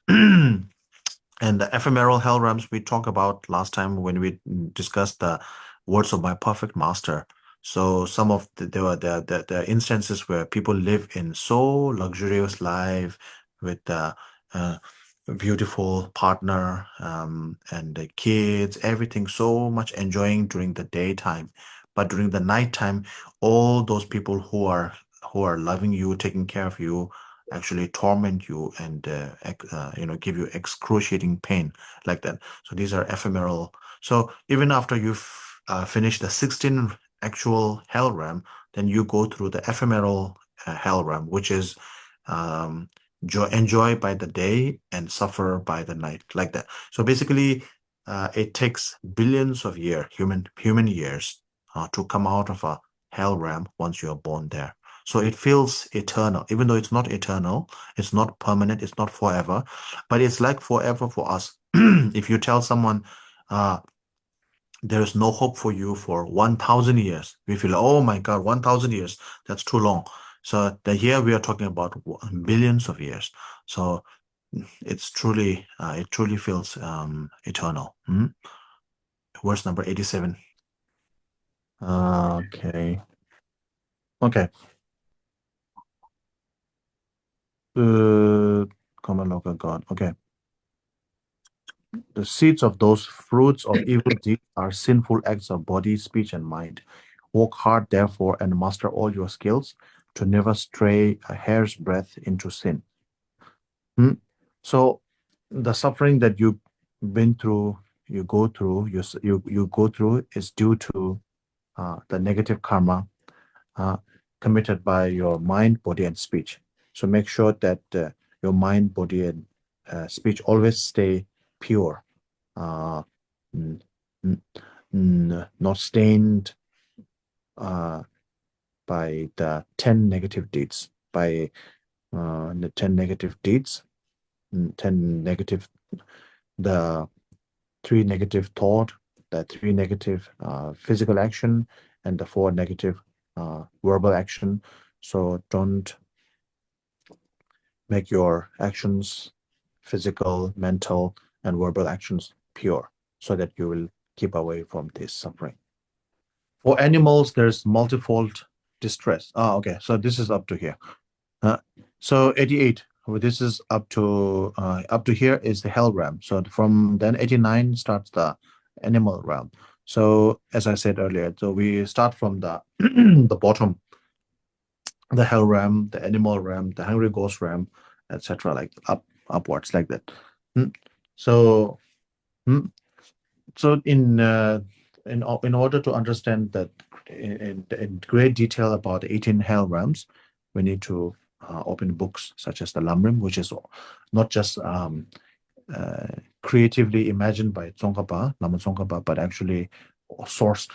And the ephemeral hell realms we talked about last time when we discussed the words of my perfect master. So some of there were the instances where people live in so luxurious life with a beautiful partner, and the kids, everything so much enjoying during the daytime, but during the nighttime, all those people who are loving you, taking care of you, actually torment you and give you excruciating pain, like that. So these are ephemeral. So even after you've finished the 16 actual hell realm, then you go through the ephemeral hell realm, which is enjoy by the day and suffer by the night, like that. So basically, it takes billions of human years to come out of a hell realm once you are born there. So it feels eternal, even though it's not eternal, it's not permanent, it's not forever, but it's like forever for us. If you tell someone, there is no hope for you for 1,000 years, we feel, oh my God, 1,000 years, that's too long. So here we are talking about billions of years. So it truly feels eternal. Verse number 87. Okay. Common local God. Okay. The seeds of those fruits of evil deeds are sinful acts of body, speech, and mind. Work hard, therefore, and master all your skills to never stray a hair's breadth into sin. So the suffering that you've been through, you go through is due to the negative karma committed by your mind, body, and speech. So make sure that your mind, body, and speech always stay pure, n- not stained by the 10 negative deeds, by the 10 negative deeds, 10 negative, the 3 negative thought, the 3 negative physical action, and the 4 negative verbal action. So don't make your actions, physical, mental, and verbal actions pure, so that you will keep away from this suffering. For animals, there's multifold distress. Okay, so this is up to here. So 88. This is up to here is the hell realm. So from then 89 starts the animal realm. So as I said earlier, so we start from the the bottom, the hell realm, the animal realm, the hungry ghost realm, etc. Like upwards, like that. So mm, so in order to understand that in great detail about the 18 hell realms, we need to open books such as the Lamrim, which is not just creatively imagined by Tsongkhapa, Lama Tsongkhapa, but actually sourced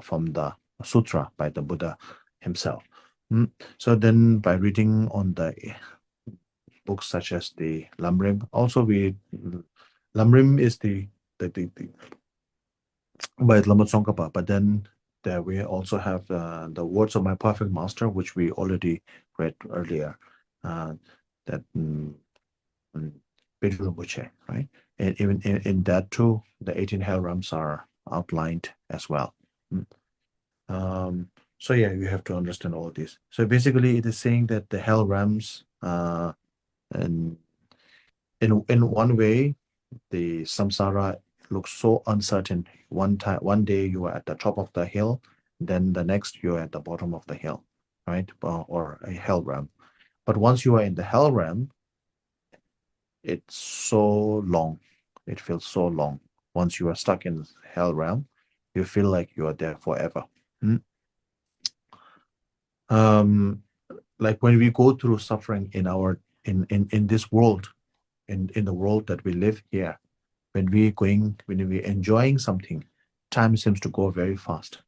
from the sutra by the Buddha himself. So then by reading on the books such as the Lamrim, also Lamrim is the by Lama Tsongkhapa, but then there we also have the Words of My Perfect Master, which we already read earlier, that Pedro Rinpoche, right? And even in that too, the 18 hell realms are outlined as well. So yeah, you have to understand all this. So basically, it is saying that the hell realms, and in one way, the samsara looks so uncertain. One day you are at the top of the hill, then the next you're at the bottom of the hill, right? Or a hell realm. But once you are in the hell realm, it's so long. It feels so long. Once you are stuck in hell realm, you feel like you are there forever. Like when we go through suffering in our in this world, in the world that we live here, when we're enjoying something, time seems to go very fast.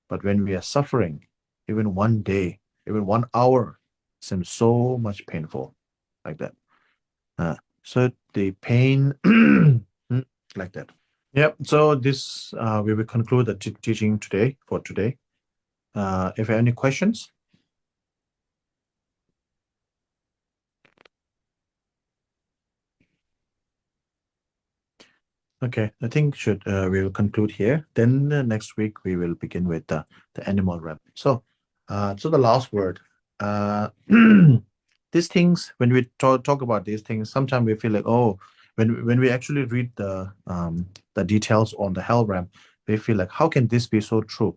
But when we are suffering, even one day, even 1 hour seems so much painful, like that. So the pain, like that. Yep. So this we will conclude the teaching today for today. If you have any questions. Okay, I think we will conclude here. Then next week we will begin with the animal realm. So, the last word. These things, when we talk about these things, sometimes we feel like, oh, when we actually read the details on the hell realm, we feel like, how can this be so true?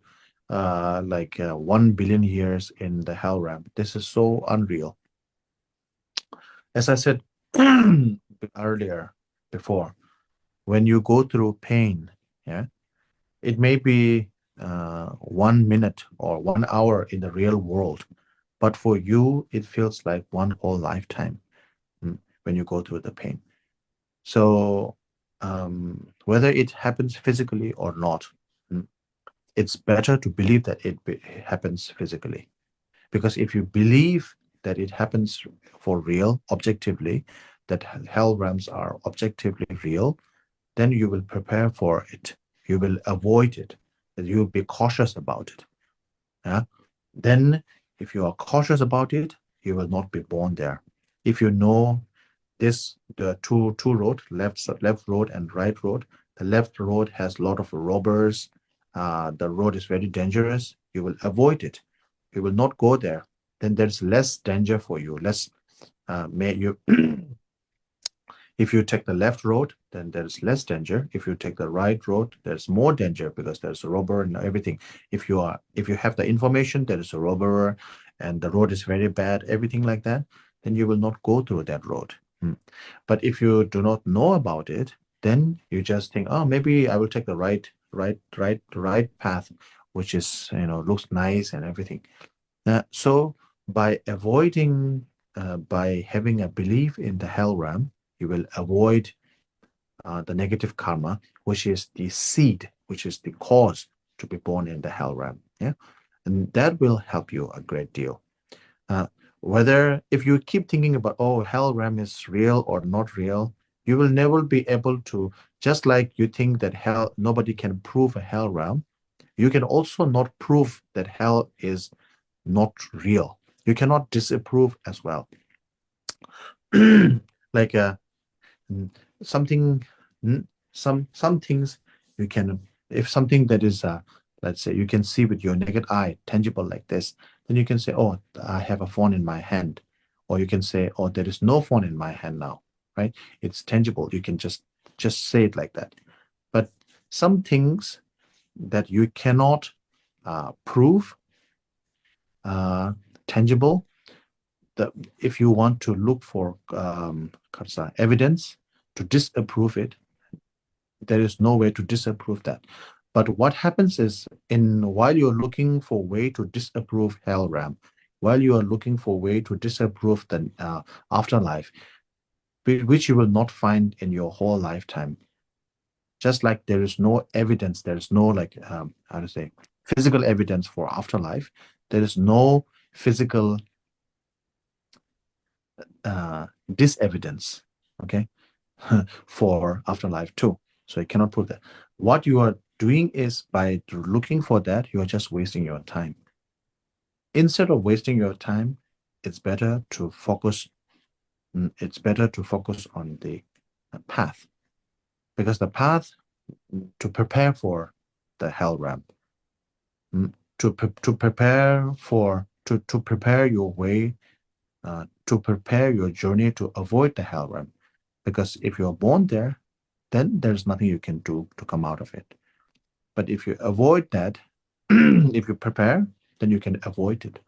1 billion years in the hell realm. This is so unreal. As I said earlier, before, when you go through pain, yeah, it may be 1 minute or 1 hour in the real world, but for you, it feels like one whole lifetime when you go through the pain. So whether it happens physically or not, it's better to believe that it happens physically. Because if you believe that it happens for real, objectively, that hell realms are objectively real, then you will prepare for it. You will avoid it. That you will be cautious about it. Yeah? Then, if you are cautious about it, you will not be born there. If you know the two road, left road and right road. The left road has a lot of robbers. The road is very dangerous. You will avoid it. You will not go there. Then there's less danger for you. If you take the left road, then there's less danger. If you take the right road, there's more danger because there's a robber and everything. If you have the information there is a robber and the road is very bad, everything like that, then you will not go through that road. But if you do not know about it, then you just think, oh, maybe I will take the right path, which is looks nice and everything. So by avoiding, by having a belief in the hell realm, you will avoid the negative karma, which is the seed, which is the cause to be born in the hell realm. Yeah, and that will help you a great deal. Whether if you keep thinking about, oh, hell realm is real or not real, you will never be able to. Just like you think that hell, nobody can prove a hell realm, you can also not prove that hell is not real. You cannot disapprove as well. Like something, some things you can, if something that is let's say you can see with your naked eye, tangible like this, then you can say, oh, I have a phone in my hand. Or you can say, oh, there is no phone in my hand now, right? It's tangible. You can just say it like that. But some things that you cannot prove tangible, that if you want to look for evidence to disapprove it, there is no way to disapprove that. But what happens is, while you're looking for a way to disapprove hell realm, while you are looking for a way to disapprove the afterlife, which you will not find in your whole lifetime, Just like there is no evidence, there is no like how to say physical evidence for afterlife, there is no physical disevidence, okay, for afterlife too. So you cannot prove that. What you are doing is by looking for that, you are just wasting your time. Instead of wasting your time, it's better to focus. It's better to focus on the path, because the path to prepare for the hell realm, to prepare for to prepare your way, to prepare your journey to avoid the hell realm. Because if you're born there, then there's nothing you can do to come out of it. But if you avoid that, if you prepare, then you can avoid it.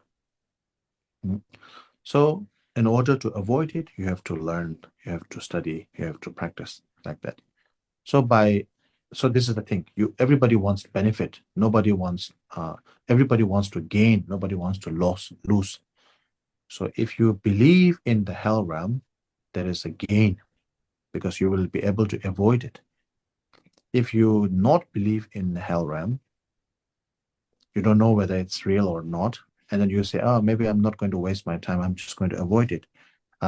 So in order to avoid it, you have to learn, you have to study, you have to practice like that. So this is the thing. Everybody wants benefit. Everybody wants to gain. Nobody wants to lose. So if you believe in the hell realm, there is a gain, because you will be able to avoid it. If you not believe in the hell realm, you don't know whether it's real or not, and then you say, oh, maybe I'm not going to waste my time, I'm just going to avoid it.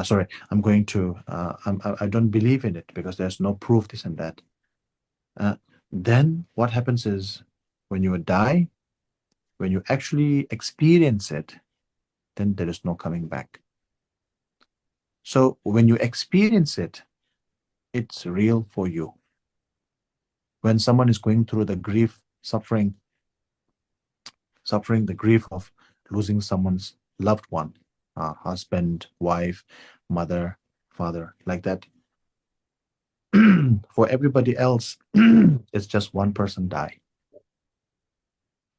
Sorry, I'm going to I don't believe in it because there's no proof, this and that. Then what happens is, when you die, when you actually experience it, then there is no coming back. So when you experience it, it's real for you. When someone is going through the grief, suffering the grief of losing someone's loved one, husband, wife, mother, father, like that. For everybody else, it's just one person die.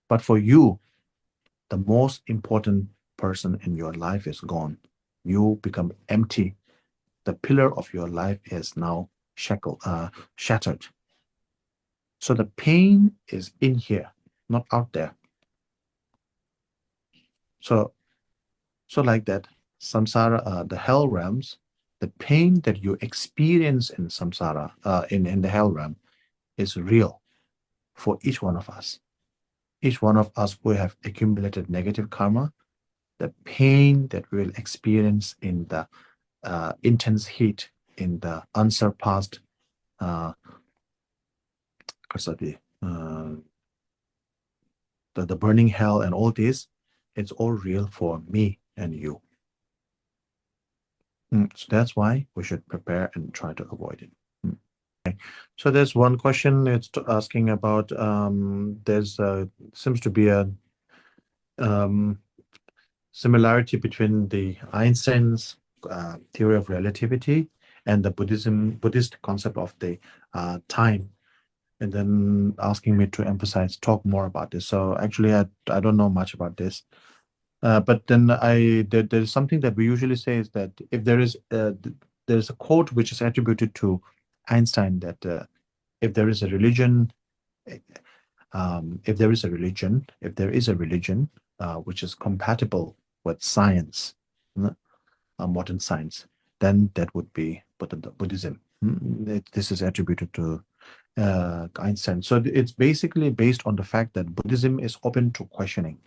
But for you, the most important person in your life is gone. You become empty. The pillar of your life is now shattered. So the pain is in here, not out there. So like that, samsara, the hell realms, the pain that you experience in samsara, in the hell realm, is real for each one of us. Each one of us who have accumulated negative karma, the pain that we will experience in the intense heat, in the unsurpassed the burning hell and all this, it's all real for me and you. So that's why we should prepare and try to avoid it. Okay. So there's one question. It's asking about there's seems to be a similarity between the Einstein's theory of relativity and the Buddhist concept of the time, and then asking me to talk more about this. So actually, I don't know much about this. But then there's something that we usually say is that if there's a quote which is attributed to Einstein, that if there is a religion, if there is a religion which is compatible with science, modern science, then that would be Buddhism. This is attributed to Einstein. So it's basically based on the fact that Buddhism is open to questioning.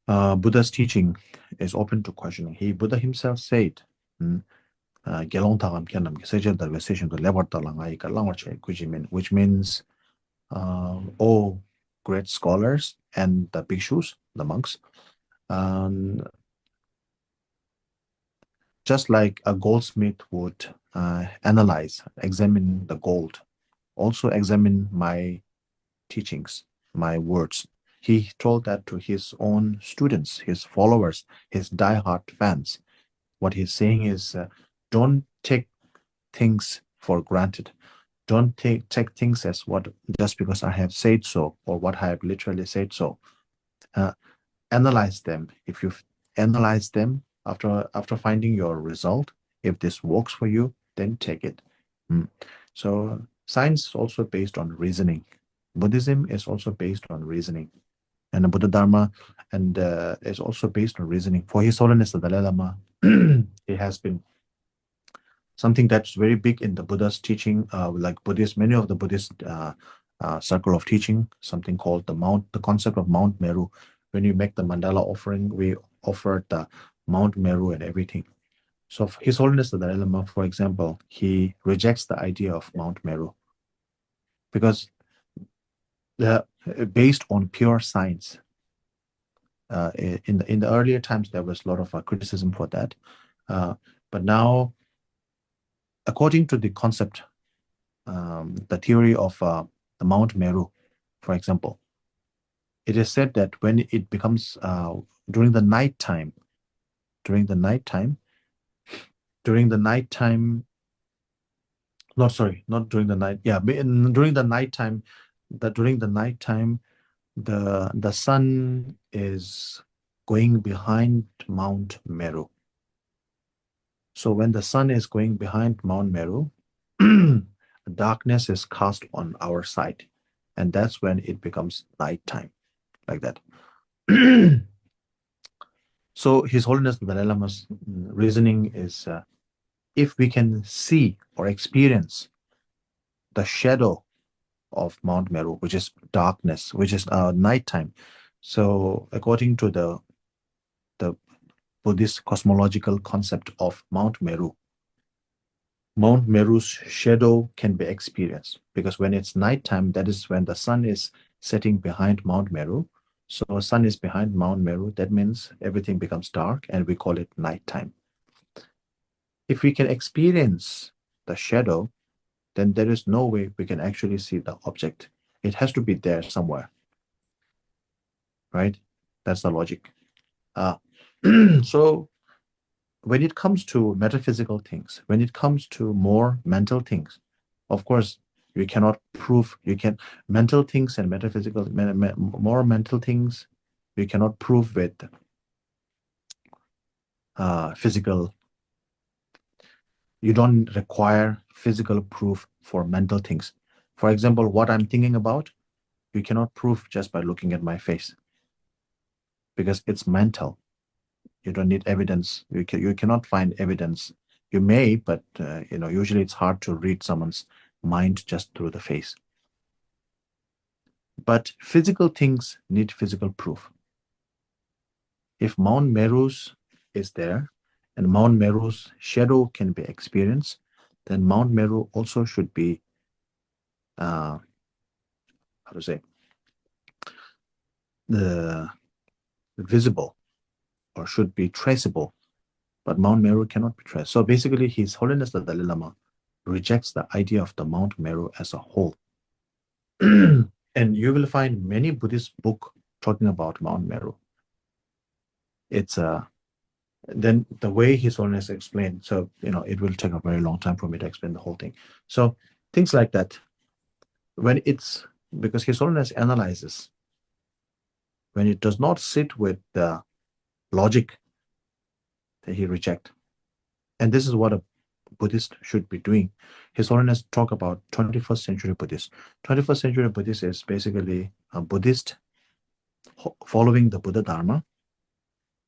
Buddha's teaching is open to questioning. Buddha himself said, which means all great scholars and the bhikshus, the monks, just like a goldsmith would examine the gold, also examine my teachings, my words. He told that to his own students, his followers, his diehard fans. What he's saying is, don't take things for granted. Don't take things as what just because I have said so, or what I have literally said so. Analyze them. If you analyze them after finding your result, if this works for you, then take it. So science is also based on reasoning. Buddhism is also based on reasoning, and the Buddha Dharma and is also based on reasoning. For His Holiness the Dalai Lama, he has been something that's very big in the Buddha's teaching, like Buddhist, many of the Buddhist circle of teaching, something called the concept of Mount Meru. When you make the mandala offering, we offer the Mount Meru and everything. So His Holiness the Dalai Lama, for example, he rejects the idea of Mount Meru because based on pure science. In the earlier times, there was a lot of criticism for that, but now, according to the concept, the theory of the Mount Meru, for example, it is said that when it becomes during the nighttime, no, sorry, not during the night. Yeah, during the nighttime, the sun is going behind Mount Meru. So when the sun is going behind Mount Meru, darkness is cast on our side, and that's when it becomes nighttime, like that. So His Holiness the Dalai Lama's reasoning is, if we can see or experience the shadow of Mount Meru, which is darkness, which is nighttime. So according to the Buddhist cosmological concept of Mount Meru's shadow can be experienced, because when it's nighttime, that is when the sun is setting behind Mount Meru. So sun is behind Mount Meru, that means everything becomes dark, and we call it nighttime. If we can experience the shadow, then there is no way we can actually see the object. It has to be there somewhere, right? That's the logic. So when it comes to metaphysical things, when it comes to more mental things, of course, you cannot prove, mental things and metaphysical, more mental things, you cannot prove with physical. You don't require physical proof for mental things. For example, what I'm thinking about, you cannot prove just by looking at my face, because it's mental. You don't need evidence. You cannot find evidence. You may, but usually it's hard to read someone's mind just through the face. But physical things need physical proof. If Mount Meru's is there, and Mount Meru's shadow can be experienced, then Mount Meru also should be, how to say, the visible, or should be traceable. But Mount Meru cannot be traced. So basically, His Holiness the Dalai Lama rejects the idea of the Mount Meru as a whole. And you will find many Buddhist books talking about Mount Meru. It's then the way His Holiness explained, so it will take a very long time for me to explain the whole thing. So things like that, because His Holiness analyzes, when it does not sit with the logic, that he rejects. And this is what a Buddhist should be doing. His Holiness talk about 21st century Buddhist. 21st century Buddhist is basically a Buddhist following the Buddha Dharma,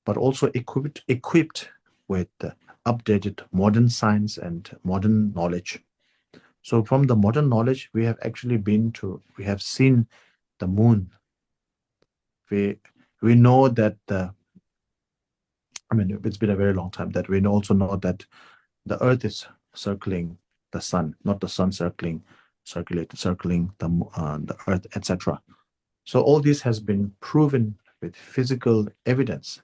but also equipped with updated modern science and modern knowledge. So from the modern knowledge, we have seen the moon. We know that it's been a very long time, that we also know that the earth is circling the sun, not the sun circling the earth, etc. So all this has been proven with physical evidence.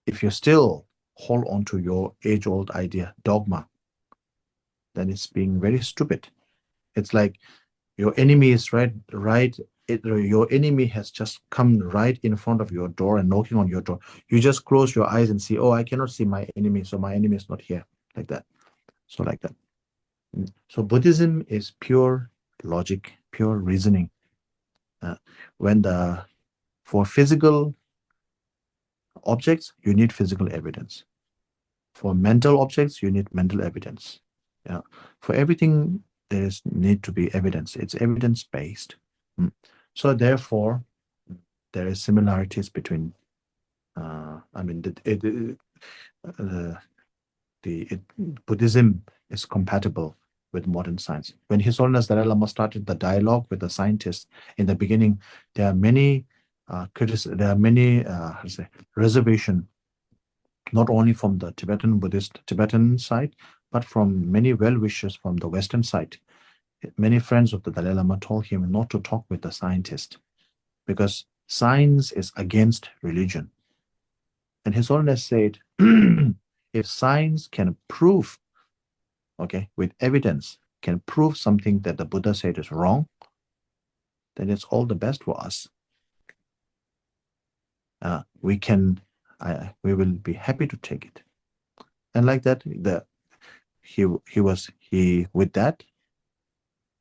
If you still hold on to your age-old idea, dogma, then it's being very stupid. It's like your enemy is your enemy has just come right in front of your door and knocking on your door. You just close your eyes and see, oh, I cannot see my enemy, so my enemy is not here, like that. So like that. So Buddhism is pure logic, pure reasoning. For physical objects, you need physical evidence. For mental objects, you need mental evidence. Yeah. For everything, there's need to be evidence. It's evidence-based. So therefore, there is similarities between. Buddhism is compatible with modern science. When His Holiness Dalai Lama started the dialogue with the scientists in the beginning, there are many reservation, not only from the Tibetan side, but from many well-wishers from the Western side. Many friends of the Dalai Lama told him not to talk with the scientist because science is against religion. And His Holiness said, if science can prove, with evidence, can prove something that the Buddha said is wrong, then it's all the best for us. We will be happy to take it. And like that, with that,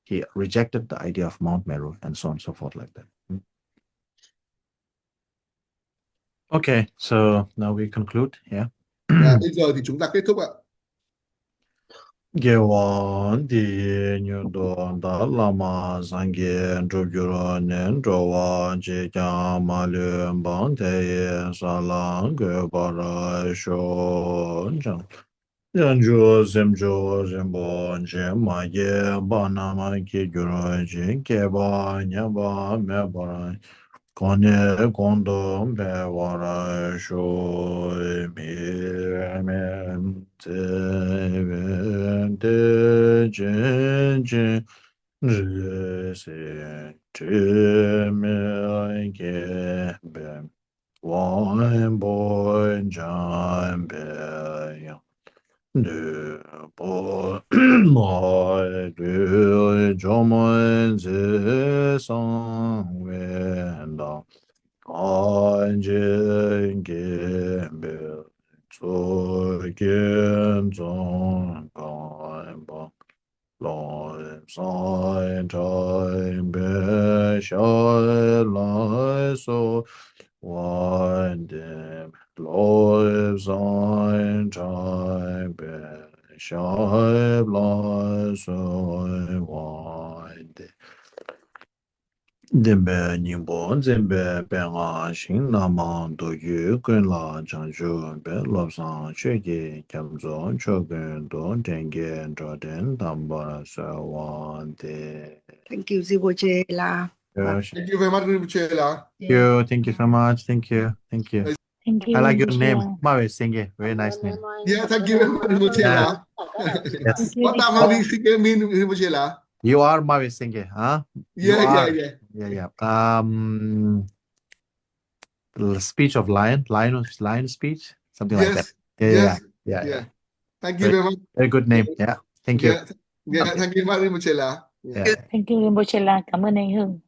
he rejected the idea of Mount Meru and so on and so forth like that. Okay, so now we conclude. Yeah. Bây giờ thì chúng ta kết thúc ạ. Gewan di nyundo da lama sange druguro nen drowa je kya malu bang te salang ge bara shon jang janjo zemjo zembo je ma ye bana ma ke guro je ke ba nya ba me ba Kone kondo be wara sho mi te de jen se te me ge be wan bo jan be de bo mo de jomo ze sang wen da Anjing Gimbil Tsukin Zong Gaiba Loim Sain Time Be Shai Lai So Wan Dim Loim Sain Time Be Shai Lai So Wan Dim Dembe Nimbo Zembe Benga Shin Nama Do Yu Gun La Chang Ju Be Lob Sang Chue Ge Kyam Zo Cho Gun Do Denge Jordan Damba Sa Wan De. Thank you, Rinpoche La. Thank you very much, Rinpoche La. Thank you so much. Thank you. Thank you, I like your Rinpoche name. La. Mawe Singye. Very nice name. Yeah, thank you very much, Rinpoche La. Yes. Thank you, What am I mean, Rinpoche La? You are Mawe Singye, huh? You Yeah. are. Yeah. The speech of lion speech, something like that. Yes. Yeah. Thank you very much. Very good name. Yeah. Thank you. Yeah, thank you very much, Rinpoche La. Yeah. Thank you, Rinpoche La. Cảm ơn anh Hưng.